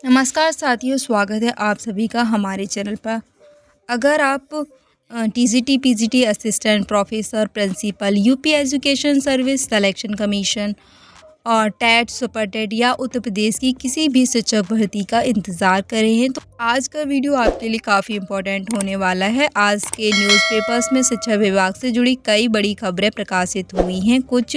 नमस्कार साथियों, स्वागत है आप सभी का हमारे चैनल पर। अगर आप TGT PGT assistant professor principal UP education service selection commission और टेट सुपर टेट या उत्तर प्रदेश की किसी भी शिक्षक भर्ती का इंतज़ार कर रहे हैं तो आज का वीडियो आपके लिए काफ़ी इम्पोर्टेंट होने वाला है। आज के न्यूज़पेपर्स में शिक्षा विभाग से जुड़ी कई बड़ी खबरें प्रकाशित हुई हैं। कुछ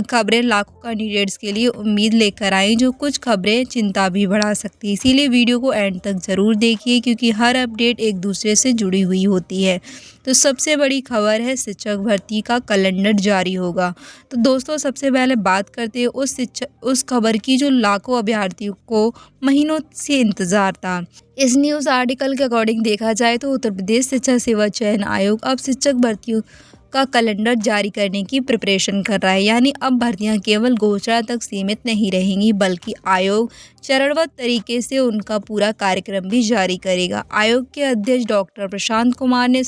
खबरें लाखों कैंडिडेट्स के लिए उम्मीद लेकर आई, जो कुछ खबरें चिंता भी बढ़ा सकती है। इसीलिए वीडियो को एंड तक ज़रूर देखिए, क्योंकि हर अपडेट एक दूसरे से जुड़ी हुई होती है। तो सबसे बड़ी खबर है शिक्षक भर्ती का कैलेंडर जारी होगा। तो दोस्तों, सबसे पहले बात करते हैं उस खबर की जो लाखों अभ्यर्थियों को महीनों से इंतज़ार था। इस न्यूज़ आर्टिकल के अकॉर्डिंग देखा जाए तो उत्तर प्रदेश शिक्षा सेवा चयन आयोग अब शिक्षक भर्तियों का कैलेंडर जारी करने की प्रिपरेशन कर रहा है। यानी अब भर्तियां केवल घोषणा तक सीमित नहीं रहेंगी, बल्कि आयोग चरणबद्ध तरीके से उनका पूरा कार्यक्रम भी जारी करेगा। आयोग के अध्यक्ष डॉक्टर प्रशांत कुमार ने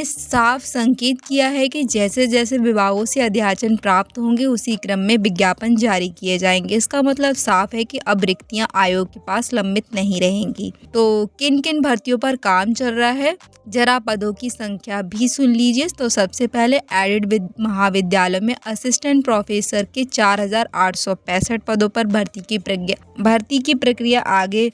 साफ संकेत किया है कि जैसे जैसे विभागों से अध्याचन प्राप्त होंगे, उसी क्रम में विज्ञापन जारी किए जाएंगे। इसका मतलब साफ है कि अब रिक्तियां आयोग के पास लंबित नहीं रहेंगी। तो किन किन भर्तियों पर काम चल रहा है, जरा पदों की संख्या भी सुन लीजिए। तो सबसे पहले एडेड महाविद्यालय में असिस्टेंट प्रोफेसर के 4,865 पदों पर भर्ती की प्रक्रिया आगे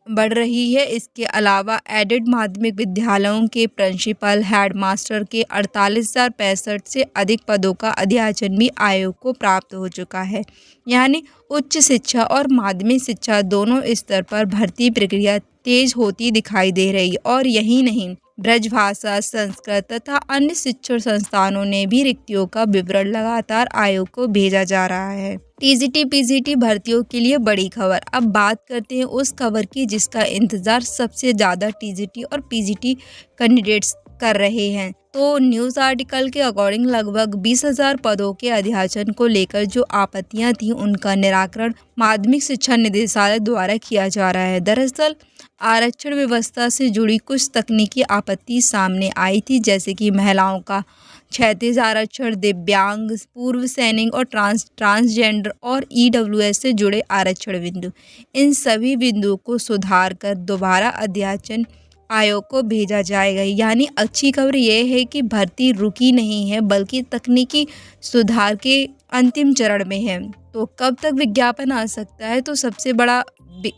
बढ़ रही है। इसके अलावा एडेड माध्यमिक विद्यालयों के प्रिंसिपल हेडमास्टर के 48,065 से अधिक पदों का अध्याचन भी आयोग को प्राप्त हो चुका है। यानी उच्च शिक्षा और माध्यमिक शिक्षा दोनों स्तर पर भर्ती प्रक्रिया तेज होती दिखाई दे रही है। और यही नहीं, ब्रजभाषा, संस्कृत तथा अन्य शिक्षण संस्थानों ने भी रिक्तियों का विवरण लगातार आयोग को भेजा जा रहा है। टीजीटी पीजीटी भर्तियों के लिए बड़ी खबर। अब बात करते हैं उस खबर की जिसका इंतजार सबसे ज़्यादा टीजीटी और पीजीटी कैंडिडेट्स कर रहे हैं। तो न्यूज़ आर्टिकल के अकॉर्डिंग लगभग 20,000 पदों के अध्याचन को लेकर जो आपत्तियां थी, उनका निराकरण माध्यमिक शिक्षा निदेशालय द्वारा किया जा रहा है। दरअसल आरक्षण व्यवस्था से जुड़ी कुछ तकनीकी आपत्ति सामने आई थी, जैसे कि महिलाओं का 36 आरक्षण, दिव्यांग, पूर्व सैनिक और ट्रांसजेंडर और ईडब्ल्यूएस से जुड़े आरक्षण बिंदु। इन सभी बिंदुओं को सुधार कर दोबारा अध्याचन आयोग को भेजा जाएगा। यानी अच्छी खबर यह है कि भर्ती रुकी नहीं है, बल्कि तकनीकी सुधार के अंतिम चरण में है। तो कब तक विज्ञापन आ सकता है? तो सबसे बड़ा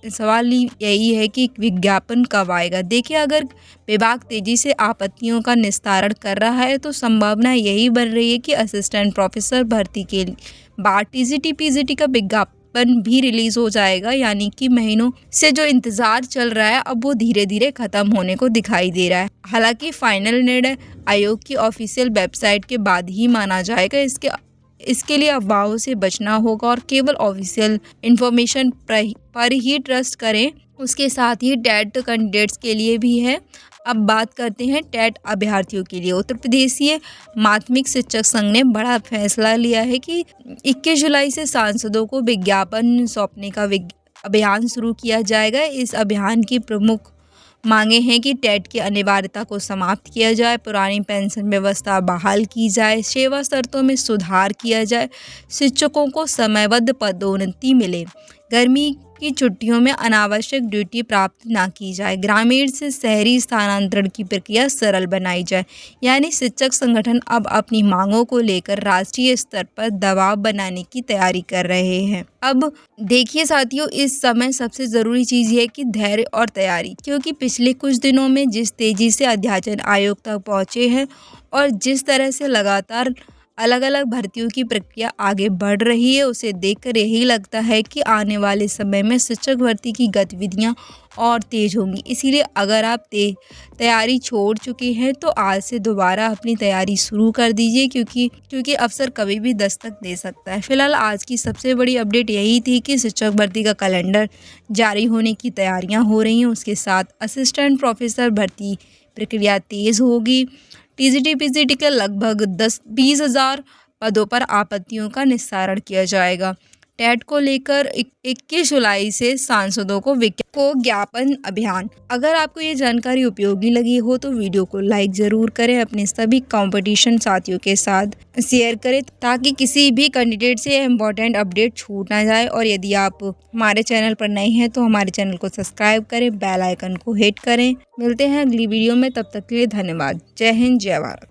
सवाल यही है कि विज्ञापन कब आएगा। देखिए, अगर विभाग तेजी से आपत्तियों का निस्तारण कर रहा है तो संभावना यही बन रही है कि असिस्टेंट प्रोफेसर भर्ती के बाद टीजीटी पीजीटी का विज्ञापन भी रिलीज हो जाएगा। यानी कि महीनों से जो इंतजार चल रहा है, अब वो धीरे धीरे खत्म होने को दिखाई दे रहा है। हालांकि फाइनल निर्णय आयोग की ऑफिशियल वेबसाइट के बाद ही माना जाएगा। इसके लिए अफवाहों से बचना होगा और केवल ऑफिशियल इंफॉर्मेशन पर ही ट्रस्ट करें। उसके साथ ही टेट कैंडिडेट्स के लिए भी है। अब बात करते हैं टेट अभ्यर्थियों के लिए। उत्तर प्रदेशीय माध्यमिक शिक्षक संघ ने बड़ा फैसला लिया है कि 21 जुलाई से सांसदों को विज्ञापन सौंपने का अभियान शुरू किया जाएगा। इस अभियान की प्रमुख मांगे हैं कि टेट की अनिवार्यता को समाप्त किया जाए, पुरानी पेंशन व्यवस्था बहाल की जाए, सेवा शर्तों में सुधार किया जाए, शिक्षकों को समयबद्ध पदोन्नति मिले, गर्मी की छुट्टियों में अनावश्यक ड्यूटी प्राप्त ना की जाए, ग्रामीण से शहरी स्थानांतरण की प्रक्रिया सरल बनाई जाए। यानी शिक्षक संगठन अब अपनी मांगों को लेकर राष्ट्रीय स्तर पर दबाव बनाने की तैयारी कर रहे हैं। अब देखिए साथियों, इस समय सबसे ज़रूरी चीज़ ये है कि धैर्य और तैयारी, क्योंकि पिछले कुछ दिनों में जिस तेज़ी से अध्याचन आयोग तक पहुँचे हैं और जिस तरह से लगातार अलग अलग भर्तियों की प्रक्रिया आगे बढ़ रही है, उसे देखकर यही लगता है कि आने वाले समय में शिक्षक भर्ती की गतिविधियां और तेज होंगी। इसीलिए अगर आप तैयारी छोड़ चुके हैं तो आज से दोबारा अपनी तैयारी शुरू कर दीजिए, क्योंकि अवसर कभी भी दस्तक दे सकता है। फिलहाल आज की सबसे बड़ी अपडेट यही थी कि शिक्षक भर्ती का कैलेंडर जारी होने की तैयारियाँ हो रही हैं। उसके साथ असिस्टेंट प्रोफेसर भर्ती प्रक्रिया तेज़ होगी। टीजीटी पीजीटी के लगभग 20,000 पदों पर आपत्तियों का निस्तारण किया जाएगा। टेट को लेकर 21 जुलाई से सांसदों को ज्ञापन अभियान। अगर आपको ये जानकारी उपयोगी लगी हो तो वीडियो को लाइक ज़रूर करें, अपने सभी कंपटीशन साथियों के साथ शेयर करें ताकि किसी भी कैंडिडेट से इम्पोर्टेंट अपडेट छूट ना जाए। और यदि आप हमारे चैनल पर नए हैं तो हमारे चैनल को सब्सक्राइब करें, बेल आइकन को हिट करें। मिलते हैं अगली वीडियो में, तब तक के लिए धन्यवाद। जय हिंद, जय भारत।